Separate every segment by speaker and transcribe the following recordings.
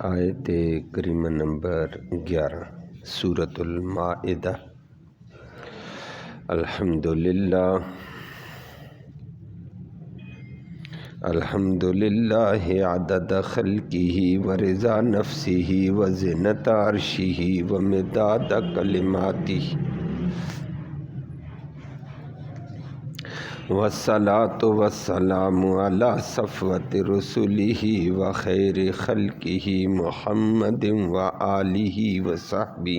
Speaker 1: آیت کریمہ نمبر 11 سورۃ المائدہ۔ الحمدللہ عدد خلقہ ورضا نفسہ وزنۃ عرشہ ومداد کلماتہ والصلاة والسلام علی صفوۃ رسلہ وخیر خلقہ محمد وآلہ وصحبہ،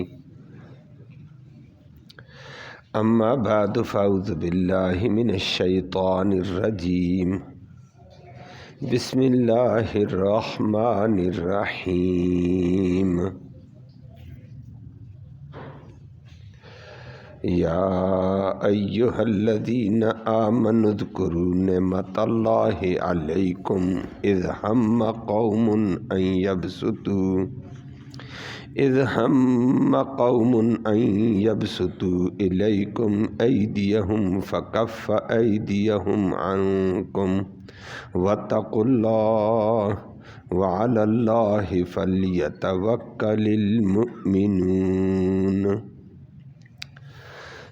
Speaker 1: اما بعد فاعوذ باللہ من الشیطان الرجیم، بسم اللہ الرحمن الرحیم۔ یا ایہا الذین آمنوا اذکروا نعمت اللہ علیکم اذ ہم قوم ان یبسطوا الیکم ایدیہم فکف ایدیہم عنکم واتقوا اللہ وعلی اللہ فلیتوکل المؤمنون۔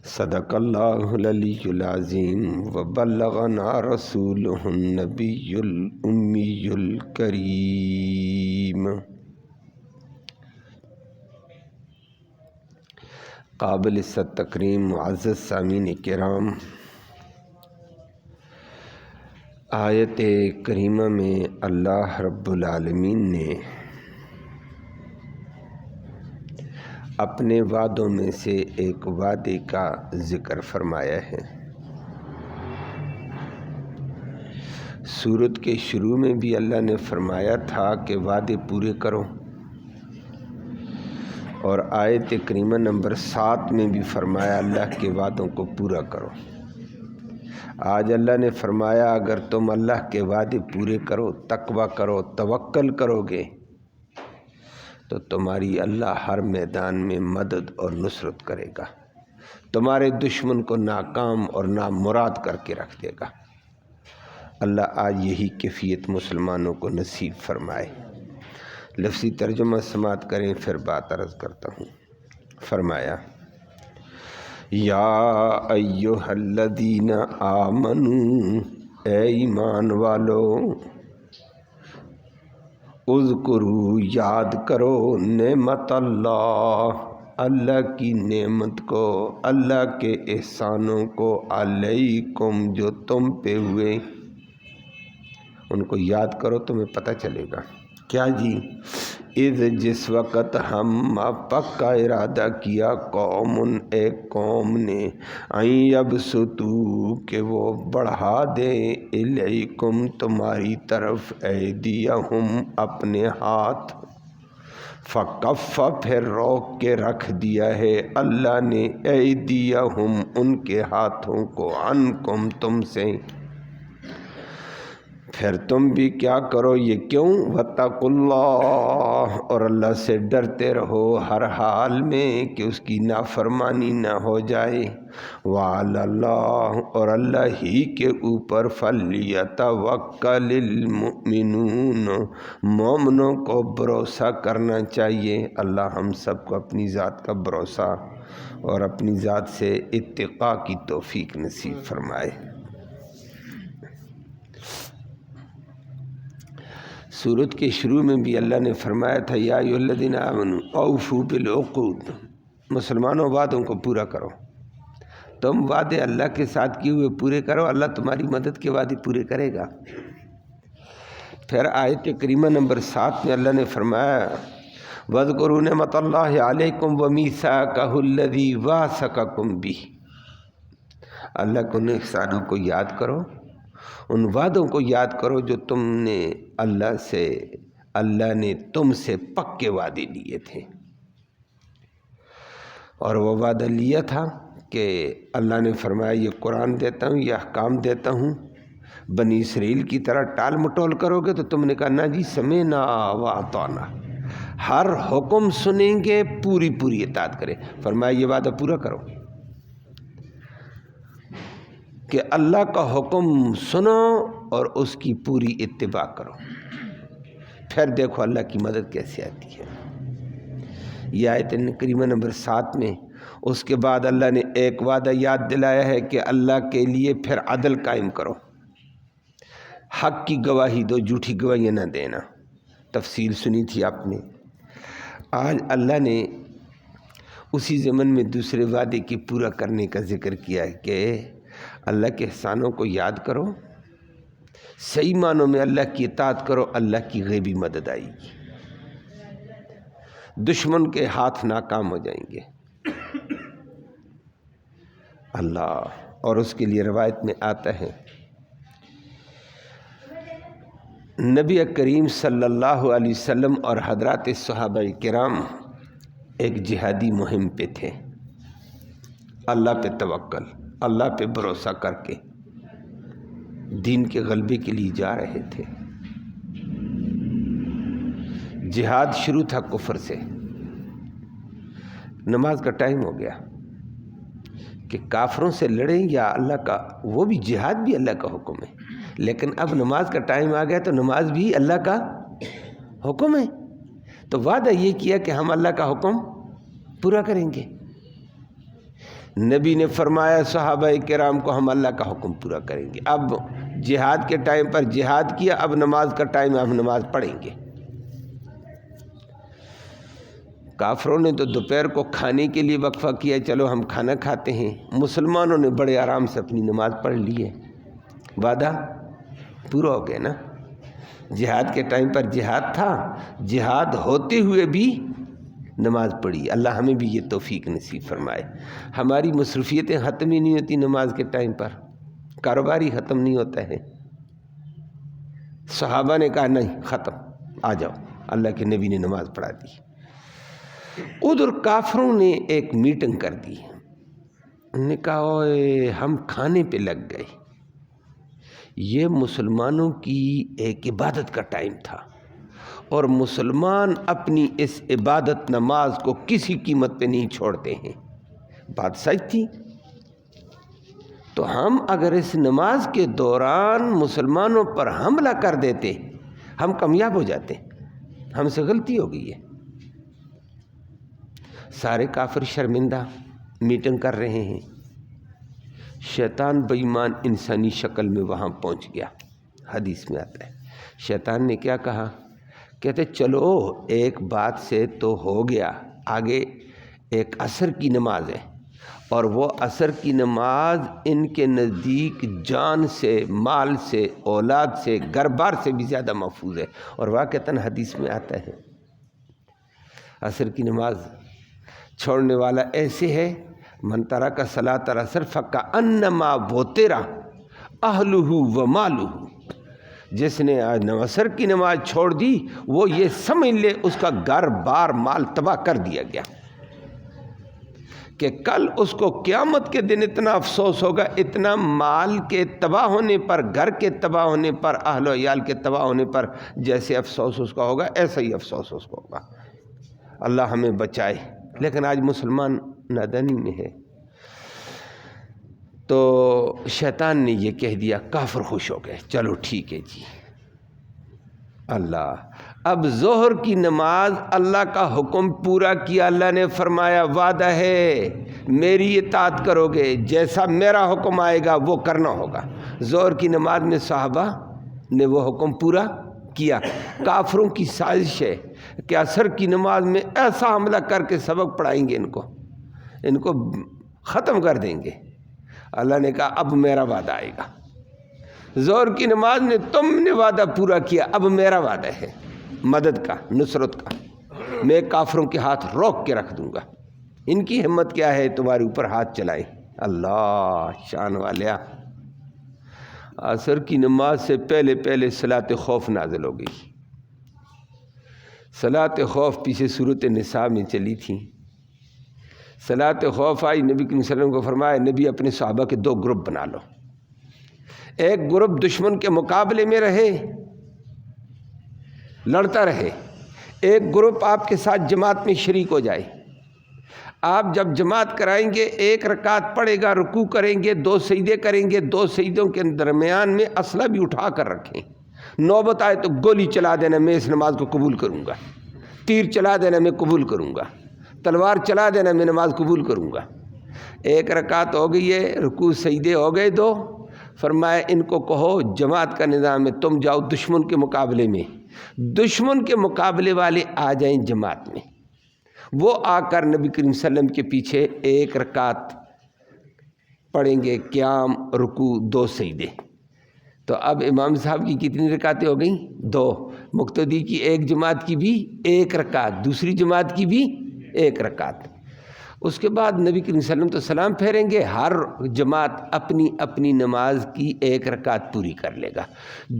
Speaker 1: صدق اللہ العلی العظیم وبلغنا رسولہ النبی الامی الکریم۔ قابل عزت تکریم معزز سامعین کرام، آیت کریمہ میں اللہ رب العالمین نے اپنے وعدوں میں سے ایک وعدے کا ذکر فرمایا ہے۔ سورت کے شروع میں بھی اللہ نے فرمایا تھا کہ وعدے پورے کرو، اور آیت کریمہ نمبر 7 میں بھی فرمایا اللہ کے وعدوں کو پورا کرو۔ آج اللہ نے فرمایا اگر تم اللہ کے وعدے پورے کرو، تقویٰ کرو، توکل کرو گے تو تمہاری اللہ ہر میدان میں مدد اور نصرت کرے گا، تمہارے دشمن کو ناکام اور نامراد کر کے رکھ دے گا۔ اللہ آج یہی کیفیت مسلمانوں کو نصیب فرمائے۔ لفظی ترجمہ سماعت کریں، پھر بات عرض کرتا ہوں۔ فرمایا یا ایہا الذین آمنوا، اے ایمان والو، اذکروا، یاد کرو، نعمت اللہ کی نعمت کو، اللہ کے احسانوں کو، علیکم جو تم پہ ہوئے، ان کو یاد کرو، تمہیں پتہ چلے گا۔ کیا جی؟ اذ جس وقت ہم پکا ارادہ کیا قوم، ایک قوم نے، ان یبسطوا کہ وہ بڑھا دے، الیکم تمہاری طرف، ایدیہم اپنے ہاتھ، فکف پھر روک کے رکھ دیا ہے اللہ نے، ایدیہم ان کے ہاتھوں کو، عنکم تم سے، پھر تم بھی کیا کرو، یہ کیوں؟ واتقوا اللہ، اور اللہ سے ڈرتے رہو ہر حال میں کہ اس کی نافرمانی نہ ہو جائے، وعلی اللہ، اور اللہ ہی کے اوپر، فلیتوکل المؤمنون، مومنوں کو بھروسہ کرنا چاہیے۔ اللہ ہم سب کو اپنی ذات کا بھروسہ اور اپنی ذات سے اتقاء کی توفیق نصیب فرمائے۔ سورت کے شروع میں بھی اللہ نے فرمایا تھا یا ایھا الذین آمنوا اوفوا بالعقود، مسلمانوں وعدوں کو پورا کرو، تم وعدے اللہ کے ساتھ کیے ہوئے پورے کرو، اللہ تمہاری مدد کے وعدے پورے کرے گا۔ پھر آیت کریمہ نمبر 7 میں اللہ نے فرمایا وَاذْكُرُوا نِعْمَتَ اللَّهِ عَلَيْكُمْ وَمِيثَاقَهُ الَّذِي وَاثَقَكُمْ بِهِ، اللہ کے ان احسانوں کو یاد کرو، ان وعدوں کو یاد کرو جو تم نے اللہ نے تم سے پکے وعدے لیے تھے۔ اور وہ وعدہ لیا تھا کہ اللہ نے فرمایا یہ قرآن دیتا ہوں، یہ احکام دیتا ہوں، بنی اسرائیل کی طرح ٹال مٹول کرو گے تو تم نے کہا نہ جی، سمعنا واطعنا، ہر حکم سنیں گے، پوری پوری اطاعت کریں۔ فرمایا یہ وعدہ پورا کرو کہ اللہ کا حکم سنو اور اس کی پوری اتباع کرو، پھر دیکھو اللہ کی مدد کیسے آتی ہے۔ یہ آیت کریمہ نمبر 7 میں اس کے بعد اللہ نے ایک وعدہ یاد دلایا ہے کہ اللہ کے لیے پھر عدل قائم کرو، حق کی گواہی دو، جھوٹی گواہیاں نہ دینا۔ تفصیل سنی تھی آپ نے۔ آج اللہ نے اسی ضمن میں دوسرے وعدے کی پورا کرنے کا ذکر کیا ہے کہ اللہ کے احسانوں کو یاد کرو، صحیح معنوں میں اللہ کی اطاعت کرو، اللہ کی غیبی مدد آئے گی، دشمن کے ہاتھ ناکام ہو جائیں گے اللہ۔ اور اس کے لیے روایت میں آتا ہے نبی کریم صلی اللہ علیہ وسلم اور حضرات صحابہ کرام ایک جہادی مہم پہ تھے، اللہ پہ توکل، اللہ پہ بھروسہ کر کے دین کے غلبے کے لیے جا رہے تھے۔ جہاد شروع تھا کفر سے۔ نماز کا ٹائم ہو گیا کہ کافروں سے لڑیں یا اللہ کا، وہ بھی جہاد بھی اللہ کا حکم ہے، لیکن اب نماز کا ٹائم آ گیا تو نماز بھی اللہ کا حکم ہے، تو وعدہ یہ کیا کہ ہم اللہ کا حکم پورا کریں گے۔ نبی نے فرمایا صحابہ کرام کو ہم اللہ کا حکم پورا کریں گے۔ اب جہاد کے ٹائم پر جہاد کیا، اب نماز کا ٹائم ہم نماز پڑھیں گے۔ کافروں نے تو دوپہر کو کھانے کے لیے وقفہ کیا، چلو ہم کھانا کھاتے ہیں، مسلمانوں نے بڑے آرام سے اپنی نماز پڑھ لی ہے، وعدہ پورا ہو گیا نا۔ جہاد کے ٹائم پر جہاد تھا، جہاد ہوتے ہوئے بھی نماز پڑھی۔ اللہ ہمیں بھی یہ توفیق نصیب فرمائے۔ ہماری مصروفیتیں ختم ہی نہیں ہوتی نماز کے ٹائم پر، کاروبار ہی ختم نہیں ہوتا ہے۔ صحابہ نے کہا نہیں ختم، آ جاؤ، اللہ کے نبی نے نماز پڑھا دی۔ ادھر کافروں نے ایک میٹنگ کر دی، انہوں نے کہا اوئے ہم کھانے پہ لگ گئے۔ یہ مسلمانوں کی ایک عبادت کا ٹائم تھا اور مسلمان اپنی اس عبادت نماز کو کسی قیمت پہ نہیں چھوڑتے ہیں۔ بات سچ تھی۔ تو ہم اگر اس نماز کے دوران مسلمانوں پر حملہ کر دیتے، ہم کامیاب ہو جاتے، ہم سے غلطی ہو گئی ہے۔ سارے کافر شرمندہ میٹنگ کر رہے ہیں، شیطان بے ایمان انسانی شکل میں وہاں پہنچ گیا۔ حدیث میں آتا ہے شیطان نے کیا کہا، کہتے چلو ایک بات سے تو ہو گیا، آگے ایک عصر کی نماز ہے اور وہ عصر کی نماز ان کے نزدیک جان سے، مال سے، اولاد سے، گھر بار سے بھی زیادہ محفوظ ہے۔ اور واقعتاً حدیث میں آتا ہے عصر کی نماز چھوڑنے والا ایسے ہے، من ترک صلاۃ العصر فکأنما وتر اہلہ ومالہ، جس نے آج عصر کی نماز چھوڑ دی وہ یہ سمجھ لے اس کا گھر بار مال تباہ کر دیا گیا، کہ کل اس کو قیامت کے دن اتنا افسوس ہوگا، اتنا مال کے تباہ ہونے پر، گھر کے تباہ ہونے پر، اہل و عیال کے تباہ ہونے پر جیسے افسوس اس کا ہوگا ایسا ہی افسوس اس کو ہوگا۔ اللہ ہمیں بچائے۔ لیکن آج مسلمان نادانی میں ہے، تو شیطان نے یہ کہہ دیا، کافر خوش ہو گئے، چلو ٹھیک ہے جی اللہ۔ اب ظہر کی نماز اللہ کا حکم پورا کیا، اللہ نے فرمایا وعدہ ہے میری اطاعت کرو گے، جیسا میرا حکم آئے گا وہ کرنا ہوگا۔ ظہر کی نماز میں صحابہ نے وہ حکم پورا کیا۔ کافروں کی سازش ہے کہ عصر کی نماز میں ایسا حملہ کر کے سبق پڑھائیں گے، ان کو ختم کر دیں گے۔ اللہ نے کہا اب میرا وعدہ آئے گا، ظہر کی نماز میں تم نے وعدہ پورا کیا، اب میرا وعدہ ہے مدد کا، نصرت کا، میں کافروں کے ہاتھ روک کے رکھ دوں گا، ان کی ہمت کیا ہے تمہارے اوپر ہاتھ چلائیں۔ اللہ شان والیا، عصر کی نماز سے پہلے پہلے صلاۃ خوف نازل ہو گئی۔ صلاۃ خوف پیچھے صورت نساء میں چلی تھی۔ صلاۃ خوف آئی، نبی صلی اللہ علیہ وسلم کو فرمایا نبی اپنے صحابہ کے دو گروپ بنا لو، ایک گروپ دشمن کے مقابلے میں رہے، لڑتا رہے، ایک گروپ آپ کے ساتھ جماعت میں شریک ہو جائے۔ آپ جب جماعت کرائیں گے ایک رکعت پڑھے گا، رکوع کریں گے، 2 سجدے کریں گے، 2 سجدوں کے درمیان میں اسلحہ بھی اٹھا کر رکھیں، نوبت آئے تو گولی چلا دینا، میں اس نماز کو قبول کروں گا، تیر چلا دینا میں قبول کروں گا، تلوار چلا دینا میں نماز قبول کروں گا۔ ایک رکعت ہو گئی ہے، رکوع سجدے ہو گئے 2، فرمایا ان کو کہو جماعت کا نظام ہے، تم جاؤ دشمن کے مقابلے میں، دشمن کے مقابلے والے آ جائیں جماعت میں۔ وہ آ کر نبی کریم صلی اللہ علیہ وسلم کے پیچھے ایک رکعت پڑھیں گے، قیام، رکوع، 2 سجدے۔ تو اب امام صاحب کی کتنی رکعتیں ہو گئیں؟ 2۔ مقتدی کی ایک جماعت کی بھی 1 رکعت، دوسری جماعت کی بھی 1 رکعت۔ اس کے بعد نبی کریم صلی اللہ علیہ وسلم تو سلام پھیریں گے، ہر جماعت اپنی اپنی نماز کی 1 رکعت پوری کر لے گا۔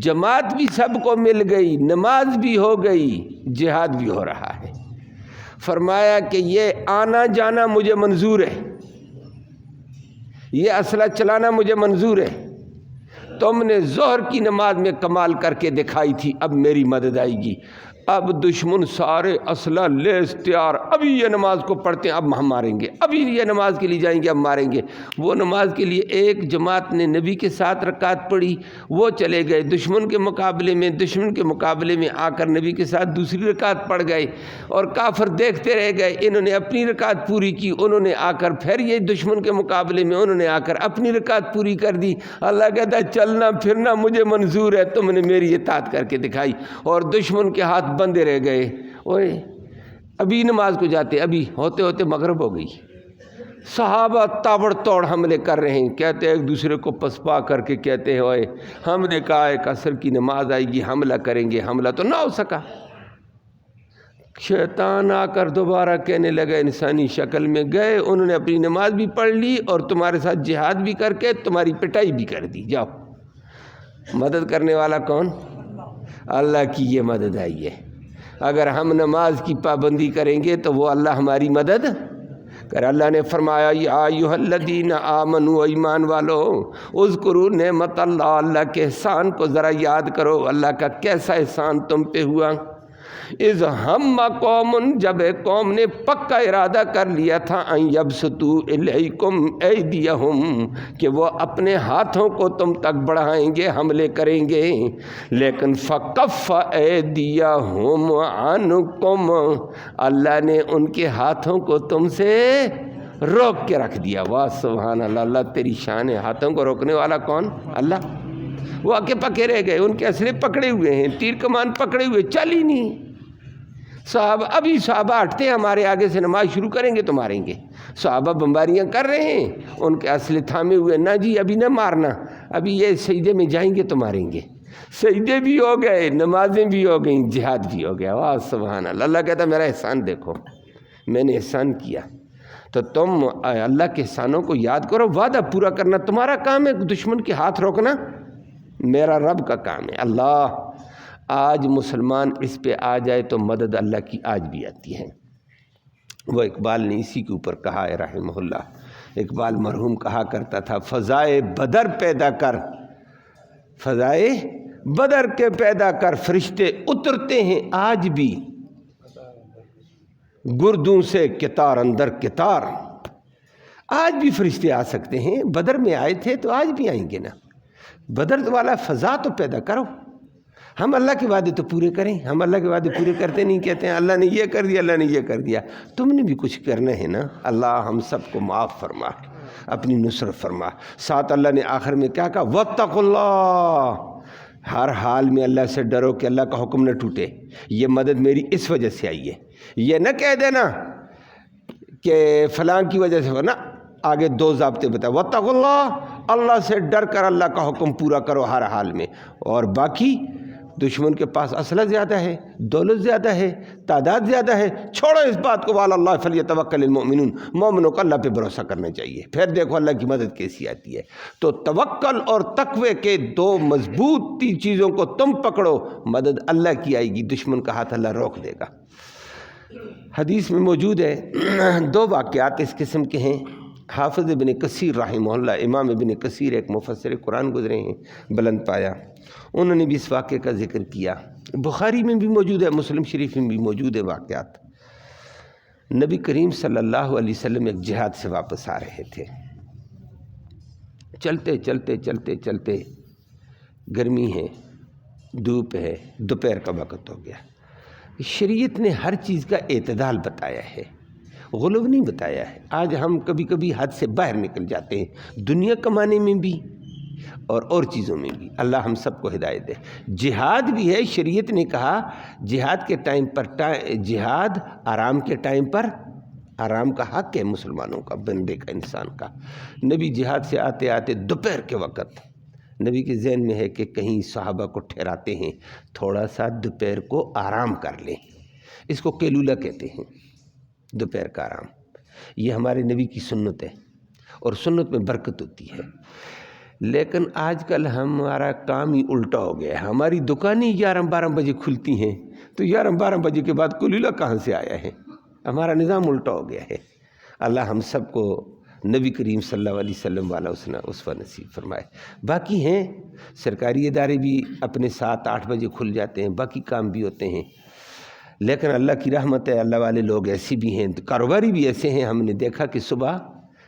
Speaker 1: جماعت بھی سب کو مل گئی، نماز بھی ہو گئی، جہاد بھی ہو رہا ہے۔ فرمایا کہ یہ آنا جانا مجھے منظور ہے، یہ اسلحہ چلانا مجھے منظور ہے، تم نے ظہر کی نماز میں کمال کر کے دکھائی تھی، اب میری مدد آئے گی۔ اب دشمن سارے اسلحہ لیس تیار، ابھی یہ نماز کو پڑھتے ہیں اب ہم ماریں گے، ابھی یہ نماز کے لیے جائیں گے اب ماریں گے۔ وہ نماز کے لیے ایک جماعت نے نبی کے ساتھ رکعت پڑھی، وہ چلے گئے دشمن کے مقابلے میں، دشمن کے مقابلے میں آ کر نبی کے ساتھ دوسری رکعت پڑھ گئے، اور کافر دیکھتے رہ گئے۔ انہوں نے اپنی رکعت پوری کی، انہوں نے آ کر پھر یہ دشمن کے مقابلے میں انہوں نے آ کر اپنی رکعت پوری کر دی۔ اللہ کہتا ہے چلنا پھرنا مجھے منظور ہے، تم نے میری اطاعت کر کے دکھائی، اور دشمن کے ہاتھ بندے رہ گئے۔ اوئے ابھی نماز کو جاتے، ابھی ہوتے ہوتے مغرب ہو گئی، صحابہ تابڑ توڑ حملے کر رہے ہیں، کہتے ہیں ایک دوسرے کو پسپا کر کے کہتے ہیں اوئے ہم نے کہا ایک عصر کی نماز آئے گی حملہ کریں گے، حملہ تو نہ ہو سکا۔ شیطان آ کر دوبارہ کہنے لگا انسانی شکل میں، گئے انہوں نے اپنی نماز بھی پڑھ لی اور تمہارے ساتھ جہاد بھی کر کے تمہاری پٹائی بھی کر دی، جاؤ۔ مدد کرنے والا کون؟ اللہ کی یہ مدد آئی ہے۔ اگر ہم نماز کی پابندی کریں گے تو وہ اللہ ہماری مدد کر۔ اللہ نے فرمایا یا ایھا الذین آمنوا، ایمان والو، اذکروا نعمت اللہ، اللہ کے احسان کو ذرا یاد کرو، اللہ کا کیسا احسان تم پہ ہوا۔ اذ ہم قوم، جب ایک قوم نے پکا ارادہ کر لیا تھا ان یبسطوا الیکم ایدیہم، کہ وہ اپنے ہاتھوں کو تم تک بڑھائیں گے، حملے کریں گے، لیکن فکف ایدیہم عنکم، اللہ نے ان کے ہاتھوں کو تم سے روک کے رکھ دیا۔ واہ سبحان اللہ، اللہ تیری شان ہے۔ ہاتھوں کو روکنے والا کون؟ اللہ۔ وہ آکے پکے رہ گئے، ان کے اسلحے پکڑے ہوئے ہیں، تیر کمان پکڑے ہوئے، چل ہی نہیں۔ صحابہ ابھی صحابہ ہٹتے ہمارے آگے سے نماز شروع کریں گے تو ماریں گے، صحابہ بمباریاں کر رہے ہیں، ان کے اسلحے تھامے ہوئے، نہ جی ابھی نہ مارنا، ابھی یہ سجدے میں جائیں گے تو ماریں گے۔ سجدے بھی ہو گئے، نمازیں بھی ہو گئیں، جہاد بھی ہو گیا۔ واہ سبحان اللہ۔ اللہ کہتا ہے میرا احسان دیکھو، میں نے احسان کیا، تو تم اللہ کے احسانوں کو یاد کرو۔ وعدہ پورا کرنا تمہارا کام ہے، دشمن کے ہاتھ روکنا میرا رب کا کام ہے۔ اللہ آج مسلمان اس پہ آ جائے تو مدد اللہ کی آج بھی آتی ہے۔ وہ اقبال نے اسی کے اوپر کہا ہے رحمہ اللہ، اقبال مرحوم کہا کرتا تھا فضائے بدر پیدا کر، فضائے بدر کے پیدا کر، فرشتے اترتے ہیں آج بھی گردوں سے کتار اندر کتار۔ آج بھی فرشتے آ سکتے ہیں، بدر میں آئے تھے تو آج بھی آئیں گے نا۔ بدر والا فضا تو پیدا کرو۔ ہم اللہ کے وعدے تو پورے کریں، ہم اللہ کے وعدے پورے کرتے نہیں، کہتے ہیں اللہ نے یہ کر دیا، اللہ نے یہ کر دیا۔ تم نے بھی کچھ کرنا ہے نا۔ اللہ ہم سب کو معاف فرما، اپنی نصرت فرما۔ ساتھ اللہ نے آخر میں کیا کہا؟ واتقوا اللہ، ہر حال میں اللہ سے ڈرو کہ اللہ کا حکم نہ ٹوٹے۔ یہ مدد میری اس وجہ سے آئی ہے، یہ نہ کہہ دینا کہ فلاں کی وجہ سے، ورنہ آگے 2 ضابطے بتائے۔ واتقوا اللہ، اللہ سے ڈر کر اللہ کا حکم پورا کرو ہر حال میں، اور باقی دشمن کے پاس اسلحہ زیادہ ہے، دولت زیادہ ہے، تعداد زیادہ ہے، چھوڑو اس بات کو، وعلی اللہ فلیتوکل المؤمنون، مومنوں کو اللہ پہ بھروسہ کرنا چاہیے، پھر دیکھو اللہ کی مدد کیسی آتی ہے۔ تو توکل اور تقوی کے 2 مضبوط چیزوں کو تم پکڑو، مدد اللہ کی آئے گی، دشمن کا ہاتھ اللہ روک دے گا۔ حدیث میں موجود ہے 2 واقعات اس قسم کے ہیں۔ حافظ ابن کثیر رحمہ اللہ، امام ابن کثیر ایک مفسر قرآن گزرے ہیں بلند پایا، انہوں نے بھی اس واقعے کا ذکر کیا، بخاری میں بھی موجود ہے، مسلم شریف میں بھی موجود ہے واقعات۔ نبی کریم صلی اللہ علیہ وسلم ایک جہاد سے واپس آ رہے تھے، چلتے چلتے چلتے چلتے، گرمی ہے، دھوپ ہے، دوپہر کا وقت ہو گیا۔ شریعت نے ہر چیز کا اعتدال بتایا ہے، غلو نہیں بتایا ہے۔ آج ہم کبھی کبھی حد سے باہر نکل جاتے ہیں، دنیا کمانے میں بھی اور چیزوں میں بھی۔ اللہ ہم سب کو ہدایت دے۔ جہاد بھی ہے، شریعت نے کہا جہاد کے ٹائم پر جہاد، آرام کے ٹائم پر آرام کا حق ہے مسلمانوں کا، بندے کا، انسان کا۔ نبی جہاد سے آتے آتے دوپہر کے وقت نبی کے ذہن میں ہے کہ کہیں صحابہ کو ٹھہراتے ہیں، تھوڑا سا دوپہر کو آرام کر لیں۔ اس کو قیلولہ کہتے ہیں، دوپہر کا آرام۔ یہ ہمارے نبی کی سنت ہے اور سنت میں برکت ہوتی ہے۔ لیکن آج کل ہمارا کام ہی الٹا ہو گیا ہے۔ ہماری دکانیں 11-12 بجے کھلتی ہیں، تو 11-12 بجے کے بعد قیلولہ کہاں سے آیا ہے؟ ہمارا نظام الٹا ہو گیا ہے۔ اللہ ہم سب کو نبی کریم صلی اللہ علیہ وسلم والا اسوہ نصیب فرمائے۔ باقی ہیں سرکاری ادارے بھی اپنے 7-8 بجے کھل جاتے ہیں، باقی کام بھی ہوتے ہیں، لیکن اللہ کی رحمت ہے، اللہ والے لوگ ایسے بھی ہیں، کاروباری بھی ایسے ہیں۔ ہم نے دیکھا کہ صبح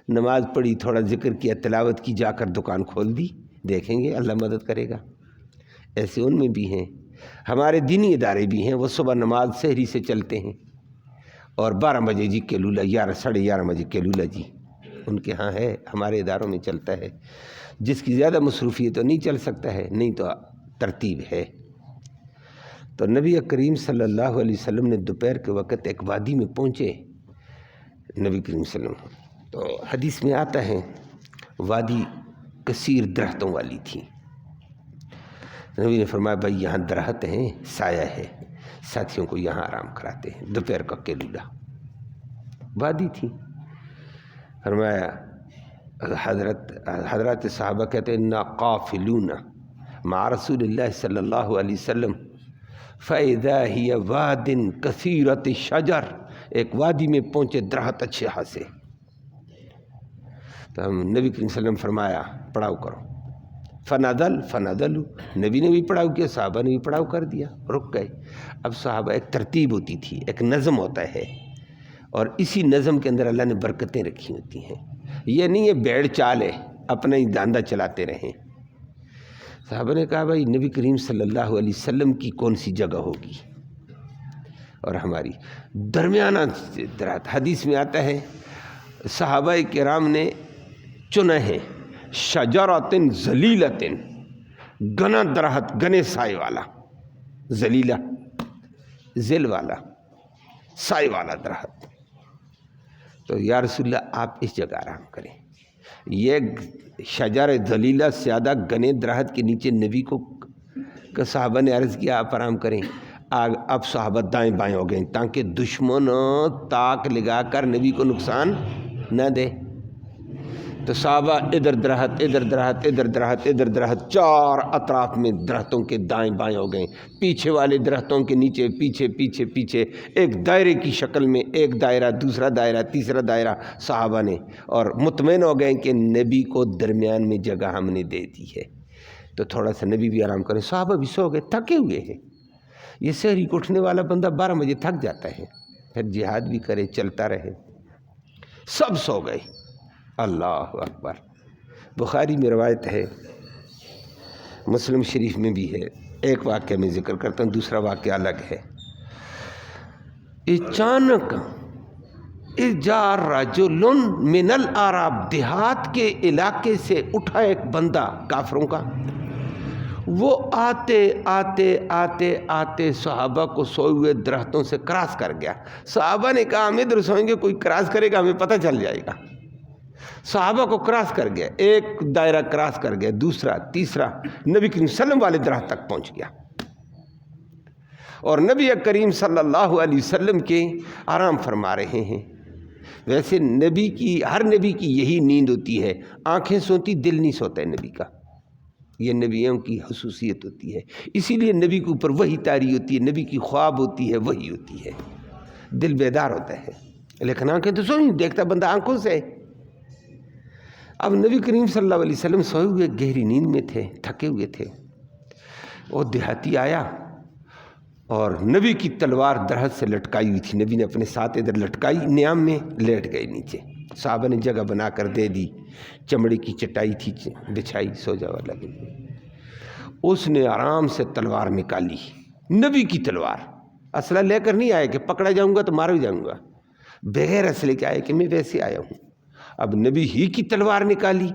Speaker 1: نماز پڑھی، تھوڑا ذکر کیا، تلاوت کی، جا کر دکان کھول دی۔ دیکھیں گے اللہ مدد کرے گا۔ ایسے ان میں بھی ہیں۔ ہمارے دینی ادارے بھی ہیں، وہ صبح نماز سحری سے چلتے ہیں، اور 12 بجے جی قیلولہ، 11-11:30 بجے قیلولہ جی ان کے ہاں ہے، ہمارے اداروں میں چلتا ہے۔ جس کی زیادہ مصروفیت تو نہیں چل سکتا ہے، نہیں تو ترتیب ہے۔ تو نبی کریم صلی اللہ علیہ وسلم نے دوپہر کے وقت ایک وادی میں پہنچے۔ نبی کریم صلی اللہ علیہ وسلم، تو حدیث میں آتا ہے وادی کثیر درختوں والی تھی۔ نبی نے فرمایا بھائی یہاں درخت ہیں، سایہ ہے، ساتھیوں کو یہاں آرام کراتے ہیں۔ دوپہر کا قیلولہ وادی تھی۔ فرمایا حضرات صحابہ کہتے ہیں انا قافلون مع رسول اللہ صلی اللہ علیہ وسلم فاذا ہی واد کثیرۃ الشجر، ایک وادی میں پہنچے، درخت اچھے خاصے۔ تو ہم نبی کریم صلی اللہ علیہ وسلم فرمایا پڑاؤ کرو، فنادلوا، نبی نے بھی پڑاؤ کیا، صحابہ نے بھی پڑاؤ کر دیا، رک گئے۔ اب صحابہ، ایک ترتیب ہوتی تھی، ایک نظم ہوتا ہے، اور اسی نظم کے اندر اللہ نے برکتیں رکھی ہوتی ہیں۔ یہ نہیں ہے بیڑ چال ہے اپنا ہی داندہ چلاتے رہیں۔ صحابہ نے کہا بھائی نبی کریم صلی اللہ علیہ وسلم کی کون سی جگہ ہوگی اور ہماری؟ درمیانہ درخت، حدیث میں آتا ہے صحابہ کرام نے چنا ہے شجرۃ ذلیلۃ، گنا درخت، گنے سائے والا، ذلیلہ ذل والا، سائے والا درخت۔ تو یا رسول اللہ آپ اس جگہ آرام کریں۔ یہ شجر ذلیلہ سیادہ گنے درخت کے نیچے نبی کو صحابہ نے عرض کیا آپ آرام کریں۔ اب صحابہ دائیں بائیں ہو گئے تاکہ دشمن تاک لگا کر نبی کو نقصان نہ دے۔ تو صحابہ ادھر درخت، ادھر درخت، ادھر درخت، ادھر درخت، چار اطراف میں درختوں کے دائیں بائیں ہو گئے، پیچھے والے درختوں کے نیچے، پیچھے پیچھے پیچھے، ایک دائرے کی شکل میں، ایک دائرہ، دوسرا دائرہ، تیسرا دائرہ صحابہ نے، اور مطمئن ہو گئے کہ نبی کو درمیان میں جگہ ہم نے دے دی ہے۔ تو تھوڑا سا نبی بھی آرام کریں، صحابہ بھی سو گئے، تھکے ہوئے ہیں۔ یہ سحری کو اٹھنے والا بندہ 12 بجے تھک جاتا ہے، پھر جہاد بھی کرے، چلتا رہے۔ سب سو گئے۔ اللہ اکبر۔ بخاری میں روایت ہے، مسلم شریف میں بھی ہے، ایک واقعہ میں ذکر کرتا ہوں، دوسرا واقعہ الگ ہے۔ اچانک جا رجل من الاعراب، دیہات کے علاقے سے اٹھا ایک بندہ کافروں کا، وہ آتے آتے آتے آتے صحابہ کو سوئے ہوئے درختوں سے کراس کر گیا۔ صحابہ نے کہا ہم ادھر سوئیں گے، کوئی کراس کرے گا ہمیں پتہ چل جائے گا۔ صحابہ کو کراس کر گیا، ایک دائرہ کراس کر گیا، دوسرا، تیسرا، نبی کریم صلی اللہ علیہ وسلم والے درخت تک پہنچ گیا، اور نبی کریم صلی اللہ علیہ وسلم کے آرام فرما رہے ہیں۔ ویسے نبی کی، ہر نبی کی یہی نیند ہوتی ہے، آنکھیں سوتی، دل نہیں سوتا ہے نبی کا، یہ نبیوں کی خصوصیت ہوتی ہے۔ اسی لیے نبی کے اوپر وحی طاری ہوتی ہے، نبی کی خواب ہوتی ہے، وحی ہوتی ہے، دل بیدار ہوتا ہے، لیکن آنکھیں تو سو نہیں، دیکھتا بندہ آنکھوں سے۔ اب نبی کریم صلی اللہ علیہ وسلم سوئے ہوئے گہری نیند میں تھے، تھکے ہوئے تھے۔ وہ دیہاتی آیا اور نبی کی تلوار درخت سے لٹکائی ہوئی تھی، نبی نے اپنے ساتھ ادھر لٹکائی، نیام میں لیٹ گئے نیچے۔ صحابہ نے جگہ بنا کر دے دی، چمڑے کی چٹائی تھی بچھائی، سو جاؤ لگے۔ اس نے آرام سے تلوار نکالی، نبی کی تلوار، اسلحہ لے کر نہیں آیا کہ پکڑا جاؤں گا تو مارا جاؤں گا، بغیر اسلحے کے آئے کہ میں ویسے آیا ہوں۔ اب نبی ہی کی تلوار نکالی،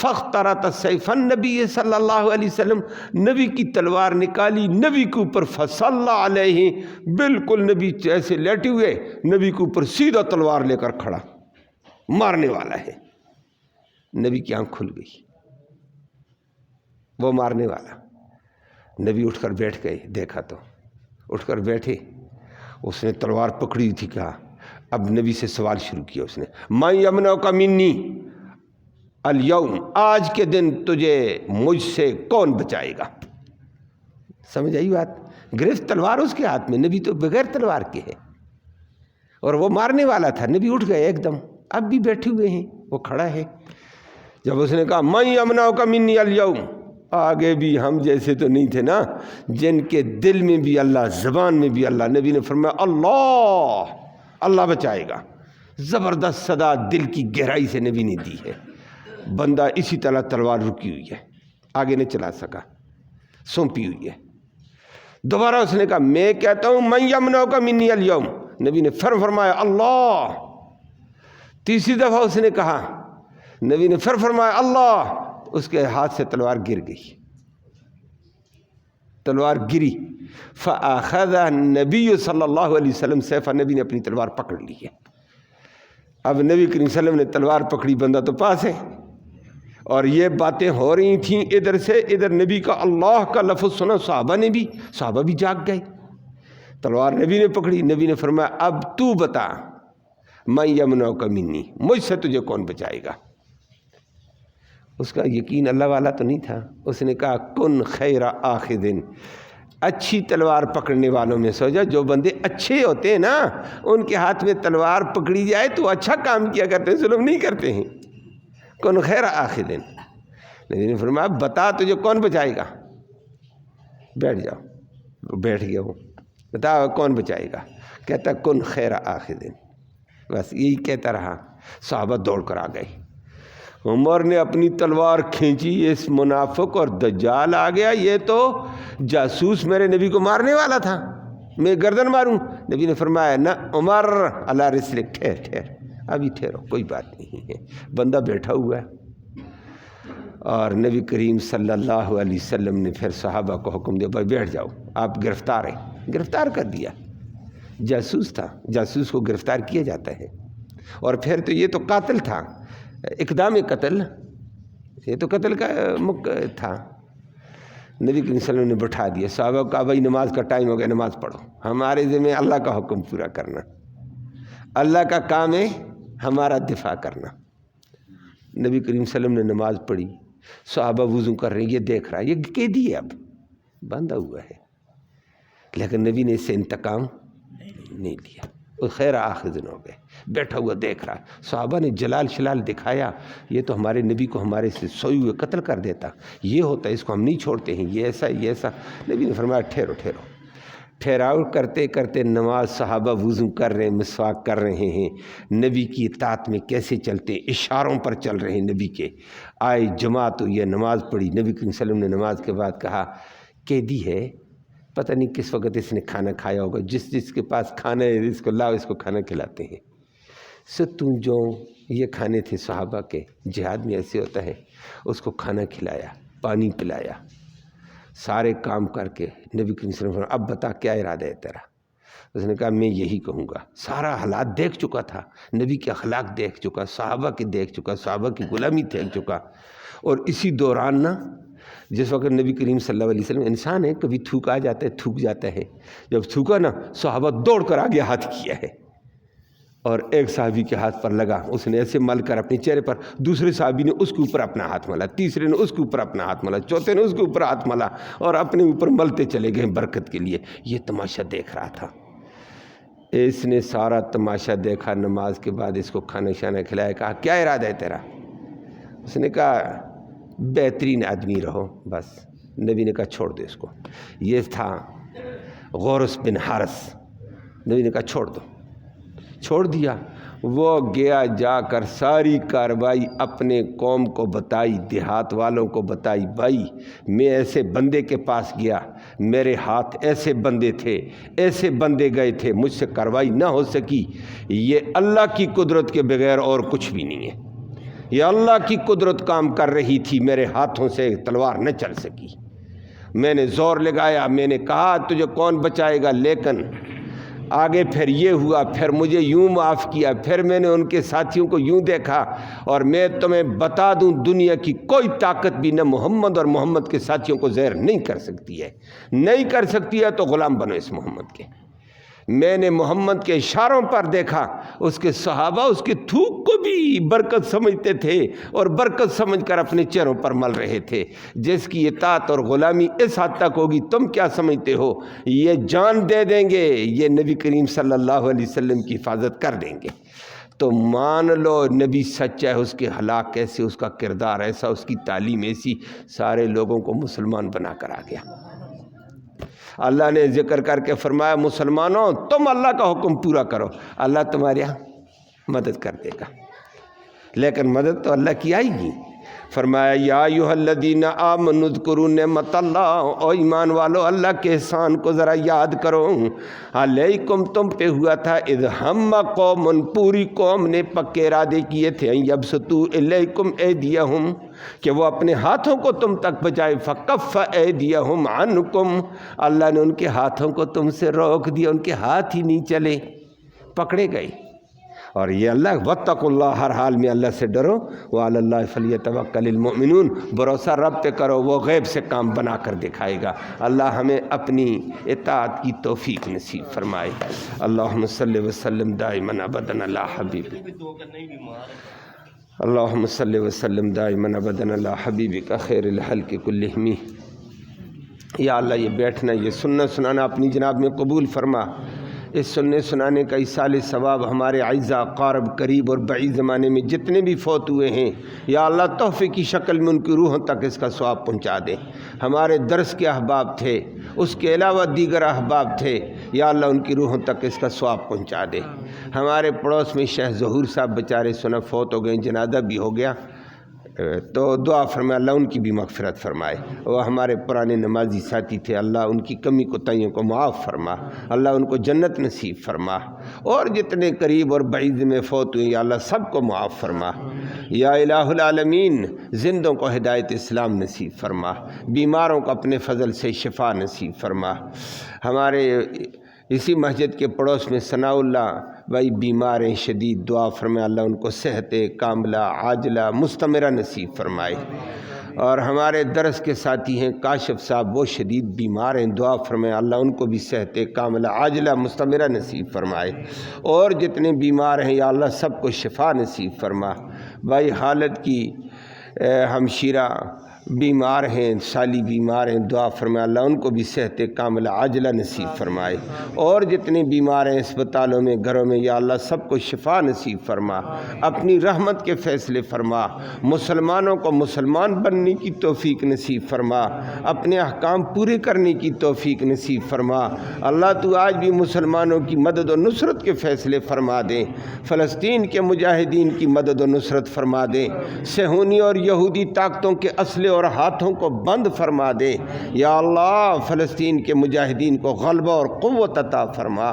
Speaker 1: فاخترت سیف النبی صلی اللہ علیہ وسلم، نبی کی تلوار نکالی، نبی کے اوپر فصلی علیہ، بالکل نبی ایسے لیٹے ہوئے، نبی کے اوپر سیدھا تلوار لے کر کھڑا، مارنے والا ہے۔ نبی کی آنکھ کھل گئی، وہ مارنے والا۔ نبی اٹھ کر بیٹھ گئے، دیکھا تو اٹھ کر بیٹھے، اس نے تلوار پکڑی تھی، کہا اب نبی سے سوال شروع کیا اس نے، من یمنعک منی الیوم، آج کے دن تجھے مجھ سے کون بچائے گا؟ سمجھ آئی بات؟ گرفت تلوار اس کے ہاتھ میں، نبی تو بغیر تلوار کے ہے، اور وہ مارنے والا تھا۔ نبی اٹھ گئے ایک دم، اب بھی بیٹھے ہوئے ہیں، وہ کھڑا ہے۔ جب اس نے کہا من یمنعک منی الیوم، آگے بھی ہم جیسے تو نہیں تھے نا، جن کے دل میں بھی اللہ، زبان میں بھی اللہ۔ نبی نے فرمایا اللہ، اللہ بچائے گا۔ زبردست صدا دل کی گہرائی سے نبی نے دی ہے۔ بندہ اسی طرح تلوار رکی ہوئی ہے، آگے نہیں چلا سکا، سونپی ہوئی ہے۔ دوبارہ اس نے کہا میں کہتا ہوں من یمنعک منی الیوم، نبی نے فرمایا اللہ۔ تیسری دفعہ اس نے کہا، نبی نے فرمایا اللہ، اس کے ہاتھ سے تلوار گر گئی، تلوار گری۔ فاخذ النبی صلی اللہ علیہ وسلم سیفا، نبی نے اپنی تلوار پکڑ لی ہے۔ اب نبی کریم صلی اللہ علیہ وسلم نے تلوار پکڑی، بندہ تو پاس ہے، اور یہ باتیں ہو رہی تھیں ادھر سے ادھر، نبی کا اللہ کا لفظ سنا، صحابہ بھی جاگ گئے۔ تلوار نبی نے پکڑی، نبی نے فرمایا اب تو بتا من یمنعک منی، مجھ سے تجھے کون بچائے گا؟ اس کا یقین اللہ والا تو نہیں تھا، اس نے کہا کن خیر آخذ، اچھی تلوار پکڑنے والوں میں سو جا۔ جو بندے اچھے ہوتے ہیں نا، ان کے ہاتھ میں تلوار پکڑی جائے تو اچھا کام کیا کرتے ہیں، ظلم نہیں کرتے ہیں۔ کن خیر آخذ، نبی نے فرمایا بتا تجھے کون بچائے گا؟ بیٹھ جاؤ، بیٹھ گیا وہ، بتا کون بچائے گا؟ کہتا کن خیر آخذ، بس یہی کہتا رہا۔ صحابہ دوڑ کر آ گئے، عمر نے اپنی تلوار کھینچی، اس منافق اور دجال آ گیا، یہ تو جاسوس میرے نبی کو مارنے والا تھا، میں گردن ماروں۔ نبی نے فرمایا نہ عمر، اللہ رسلک، ٹھہر ابھی ٹھہرو، کوئی بات نہیں ہے۔ بندہ بیٹھا ہوا ہے، اور نبی کریم صلی اللہ علیہ وسلم نے پھر صحابہ کو حکم دیا بھائی بیٹھ جاؤ، آپ گرفتار ہیں، گرفتار کر دیا۔ جاسوس تھا، جاسوس کو گرفتار کیا جاتا ہے، اور پھر تو یہ تو قاتل تھا، اقدام قتل، یہ تو قتل کا تھا۔ نبی کریم صلی اللہ علیہ وسلم نے بٹھا دیا، صحابہ کو کہا بھائی نماز کا ٹائم ہو گیا، نماز پڑھو، ہمارے ذمہ اللہ کا حکم پورا کرنا، اللہ کا کام ہے ہمارا دفاع کرنا۔ نبی کریم صلی اللہ علیہ وسلم نے نماز پڑھی، صحابہ وضو کر رہے ہیں، یہ دیکھ رہا ہے، یہ قیدی ہے، اب باندھا ہوا ہے، لیکن نبی نے اس سے انتقام نہیں لیا، وہ خیر آخذ ہو گئے، بیٹھا ہوا دیکھ رہا ہے۔ صحابہ نے جلال شلال دکھایا، یہ تو ہمارے نبی کو ہمارے سے سوئے ہوئے قتل کر دیتا، یہ ہوتا ہے، اس کو ہم نہیں چھوڑتے ہیں، یہ ایسا یہ ایسا۔ نبی نے فرمایا ٹھہرو ٹھہرو۔ ٹھہراؤ کرتے کرتے نماز، صحابہ وضو کر رہے ہیں، مسواک کر رہے ہیں، نبی کی اطاعت میں کیسے چلتے ہیں، اشاروں پر چل رہے ہیں نبی کے۔ آئے جماعت ہوئی ہے، نماز پڑھی، نبی کریم صلی اللہ علیہ وسلم نے نماز کے بعد کہا قیدی ہے، پتہ نہیں کس وقت اس نے کھانا کھایا ہوگا، جس کے پاس کھانا ہے اس کو لاؤ، اس کو کھانا کھلاتے ہیں۔ تم جو یہ کھانے تھے صحابہ کے، جہاد میں ایسے ہوتا ہے، اس کو کھانا کھلایا، پانی پلایا، سارے کام کر کے نبی کریم صلی اللہ علیہ وسلم اب بتا کیا ارادہ ہے تیرا؟ اس نے کہا میں یہی کہوں گا، سارا حالات دیکھ چکا تھا، نبی کے اخلاق دیکھ چکا، صحابہ کے دیکھ چکا، صحابہ کی غلامی دیکھ چکا، اور اسی دوران نا جس وقت نبی کریم صلی اللہ علیہ وسلم، انسان ہے کبھی تھوک آ جاتا ہے، تھوک جاتا ہے، جب تھوکا نا صحابہ دوڑ کر آگے ہاتھ کیا ہے، اور ایک صحابی کے ہاتھ پر لگا، اس نے ایسے مل کر اپنے چہرے پر، دوسرے صحابی نے اس کے اوپر اپنا ہاتھ ملا، تیسرے نے اس کے اوپر اپنا ہاتھ ملا، چوتھے نے اس کے اوپر ہاتھ ملا، اور اپنے اوپر ملتے چلے گئے برکت کے لیے۔ یہ تماشا دیکھ رہا تھا، اس نے سارا تماشا دیکھا، نماز کے بعد اس کو کھانا شانا کھلایا، کہا کیا ارادہ ہے تیرا؟ اس نے کہا بہترین آدمی رہو بس۔ نبی نے کہا چھوڑ دو اس کو، یہ تھا غورس بن حارث، نبی نے کہا چھوڑ دو، چھوڑ دیا، وہ گیا جا کر ساری کارروائی اپنے قوم کو بتائی، دیہات والوں کو بتائی، بھائی میں ایسے بندے کے پاس گیا، میرے ہاتھ ایسے بندے تھے، ایسے بندے گئے تھے، مجھ سے کارروائی نہ ہو سکی، یہ اللہ کی قدرت کے بغیر اور کچھ بھی نہیں ہے، یہ اللہ کی قدرت کام کر رہی تھی، میرے ہاتھوں سے تلوار نہ چل سکی، میں نے زور لگایا، میں نے کہا تجھے کون بچائے گا، لیکن آگے پھر یہ ہوا، پھر مجھے یوں معاف کیا، پھر میں نے ان کے ساتھیوں کو یوں دیکھا، اور میں تمہیں بتا دوں دنیا کی کوئی طاقت بھی نہ محمد اور محمد کے ساتھیوں کو زہر نہیں کر سکتی ہے، نہیں کر سکتی ہے، تو غلام بنو اس محمد کے۔ میں نے محمد کے اشاروں پر دیکھا، اس کے صحابہ اس کے تھوک کو بھی برکت سمجھتے تھے اور برکت سمجھ کر اپنے چہروں پر مل رہے تھے۔ جس کی اطاعت اور غلامی اس حد تک ہوگی، تم کیا سمجھتے ہو یہ جان دے دیں گے، یہ نبی کریم صلی اللہ علیہ وسلم کی حفاظت کر دیں گے؟ تو مان لو نبی سچا ہے، اس کے ہلاک ایسے، اس کا کردار ایسا، اس کی تعلیم ایسی، سارے لوگوں کو مسلمان بنا کر آ گیا۔ اللہ نے ذکر کر کے فرمایا مسلمانوں تم اللہ کا حکم پورا کرو، اللہ تمہارے یہاں مدد کر دے گا، لیکن مدد تو اللہ کی آئے گی۔ فرمایا یا ایھا الذین آمنوا اذکروا نعمت اللہ، او ایمان والو اللہ کے احسان کو ذرا یاد کرو، علیکم تم پہ ہوا تھا، اذ ہم قوم پوری قوم نے پکے ارادے کیے تھے، یبسطوا الیکم ایدیہم کہ وہ اپنے ہاتھوں کو تم تک بچائے، فکف ایدیہم عنکم اللہ نے ان کے ہاتھوں کو تم سے روک دیا، ان کے ہاتھ ہی نہیں چلے، پکڑے گئے۔ اور یہ اللہ واتقوا اللہ، ہر حال میں اللہ سے ڈرو، وعلی اللہ فلیتوکل المؤمنون، بھروسہ رب پہ کرو، وہ غیب سے کام بنا کر دکھائے گا۔ اللہ ہمیں اپنی اطاعت کی توفیق نصیب فرمائے۔ اللہم صلی وسلم دائما ابدا علی حبیبک، اللہم صلی وسلم دائما ابدا علی حبیبک خیر الخلق کلہم۔ یا اللہ یہ بیٹھنا، یہ سننا سنانا اپنی جناب میں قبول فرما، اس سننے سنانے کا ایصال ثواب ہمارے اعزاء قارب قریب اور بعید زمانے میں جتنے بھی فوت ہوئے ہیں یا اللہ تحفے کی شکل میں ان کی روحوں تک اس کا ثواب پہنچا دے۔ ہمارے درس کے احباب تھے، اس کے علاوہ دیگر احباب تھے، یا اللہ ان کی روحوں تک اس کا ثواب پہنچا دے۔ ہمارے پڑوس میں شیخ ظہور صاحب بیچارے سنا فوت ہو گئے، جنازہ بھی ہو گیا، تو دعا فرمائے اللہ ان کی بھی مغفرت فرمائے۔ وہ ہمارے پرانے نمازی ساتھی تھے، اللہ ان کی کمی کوتاہیوں کو معاف فرما، اللہ ان کو جنت نصیب فرما، اور جتنے قریب اور بعید میں فوت ہوئے یا اللہ سب کو معاف فرما۔ یا الہ العالمین زندوں کو ہدایت اسلام نصیب فرما، بیماروں کو اپنے فضل سے شفا نصیب فرما۔ ہمارے اسی مسجد کے پڑوس میں ثناء اللہ بھائی بیمار ہیں شدید، دعا فرمائے اللہ ان کو صحت کاملہ عاجلہ مستمرہ نصیب فرمائے۔ اور ہمارے درس کے ساتھی ہیں کاشف صاحب، وہ شدید بیمار ہیں، دعا فرمائے اللہ ان کو بھی صحت کاملہ عاجلہ مستمرہ نصیب فرمائے، اور جتنے بیمار ہیں یا اللہ سب کو شفا نصیب فرما۔ بھائی حالت کی ہمشیرہ بیمار ہیں، سالی بیمار ہیں، دعا فرمائے اللہ ان کو بھی صحت کاملہ عاجلہ نصیب فرمائے، اور جتنے بیمار ہیں اسپتالوں میں گھروں میں یا اللہ سب کو شفا نصیب فرما، اپنی رحمت کے فیصلے فرما، مسلمانوں کو مسلمان بننے کی توفیق نصیب فرما، اپنے احکام پورے کرنے کی توفیق نصیب فرما۔ اللہ تو آج بھی مسلمانوں کی مدد و نصرت کے فیصلے فرما دیں، فلسطین کے مجاہدین کی مدد و نصرت فرما دیں، صہیونی اور یہودی طاقتوں کے اسلحے اور ہاتھوں کو بند فرما دے، یا اللہ فلسطین کے مجاہدین کو غلبہ اور قوت عطا فرما،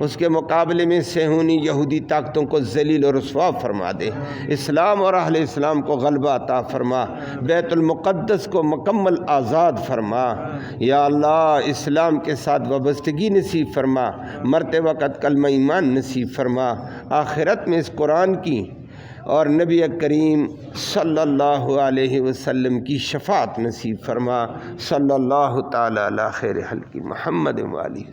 Speaker 1: اس کے مقابلے میں صہیونی یہودی طاقتوں کو ذلیل اور رسوا فرما دے، اسلام اور اہل اسلام کو غلبہ عطا فرما، بیت المقدس کو مکمل آزاد فرما، یا اللہ اسلام کے ساتھ وابستگی نصیب فرما، مرتے وقت کلمہ ایمان نصیب فرما، آخرت میں اس قرآن کی اور نبی کریم صلی اللہ علیہ وسلم کی شفاعت نصیب فرما۔ صلی اللہ تعالی علی خیر خلق محمد و آلہ۔